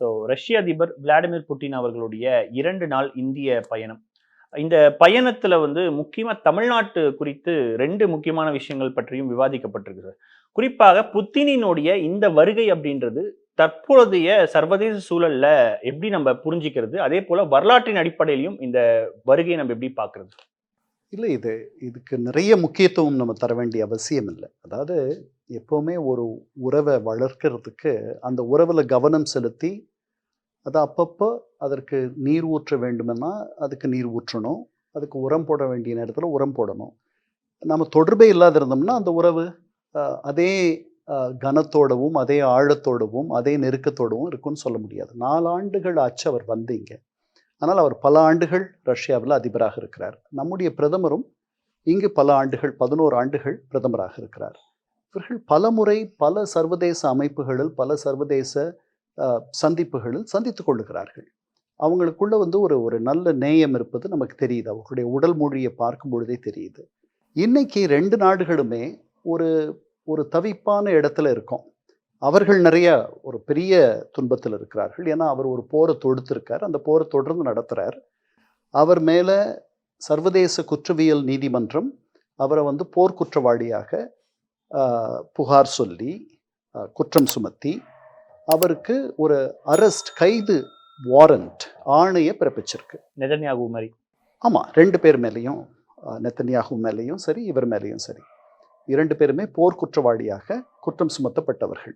So ரஷ்ய அதிபர் Vladimir Putin அவர்களுடைய 2 நாள் இந்திய பயணம். இந்த பயணத்துல வந்து முக்கியமா தமிழ்நாட்டு குறித்து 2 முக்கியமான விஷயங்கள் பற்றியும் விவாதிக்கப்பட்டிருக்கு சார். குறிப்பாக புத்தினினுடைய இந்த வருகை அப்படின்றது தற்போதைய சர்வதேச சூழல்ல எப்படி நம்ம புரிஞ்சுக்கிறது? அதேபோல வரலாற்றின் அடிப்படையிலும் இந்த வருகையை நம்ம எப்படி பார்க்கிறது? இல்ல இதுக்கு நிறைய முக்கியத்துவம் நம்ம தர வேண்டிய அவசியம் இல்ல. அதாவது எப்பவுமே ஒரு உறவ வளர்க்கிறதுக்கு, அந்த உறவுல கவனம் செலுத்தி, அத அப்பப்போ அதற்கு நீர் ஊற்ற வேண்டுமென்னா, அதுக்கு நீர் ஊற்றணும். அதுக்கு உரம் போட வேண்டிய நேரத்தில உரம் போடணும். நம்ம தொடர்பே இல்லாத இருந்தோம்னா, அந்த உறவு அ அதே அ கனத்தோடவும், அதே ஆழத்தோடவும், அதே நெருக்கத்தோடவும் இருக்கும்னு சொல்ல முடியாது. 4 ஆண்டுகள் ஆச்சு அவர் வந்து இங்க. ஆனால் அவர் பல ஆண்டுகள் ரஷ்யாவில அதிபராக இருக்கிறார். நம்முடைய பிரதமரும் இங்கு பல ஆண்டுகள் 11 ஆண்டுகள் பிரதமராக இருக்கிறார். இவர்கள் பலமுறை பல சர்வதேச அமைப்புகளில், பல சர்வதேச அ சந்திப்புகளில் சந்தித்துக் கொள்ளுகிறார்கள். அவங்களுக்குள்ள வந்து ஒரு ஒரு நல்ல நேயம் இருப்பது நமக்கு தெரியுது. அவர்களுடைய உடல் மொழிய பார்க்கும் பொழுதே தெரியுது. இன்னைக்கு 2 நாடுகளுமே ஒரு ஒரு தவிப்பான இடத்துல இருக்கோம். அவர்கள் நிறைய ஒரு பெரிய துன்பத்தில் இருக்கிறார்கள். ஏன்னா, அவர் ஒரு போர தொடுத்திருக்கார். அந்த போர தொடர்ந்து நடத்துறார். அவர் மேல சர்வதேச குற்றவியல் நீதிமன்றம் அவர வந்து போர் குற்றவாளியாக அ புகார் சொல்லி, குற்றம் சுமத்தி, அவருக்கு ஒரு கைது வாரண்ட் ஆணைய பிறப்பிச்சிருக்கு. நெதன்யாகு மாரி. ஆமா, 2 பேர் மேலயும் நெத்தன்யாகு மேலயும் சரி, இவர் மேலயும் சரி. 2 பேருமே போர் குற்றவாளியாக குற்றம் சுமத்தப்பட்டவர்கள்.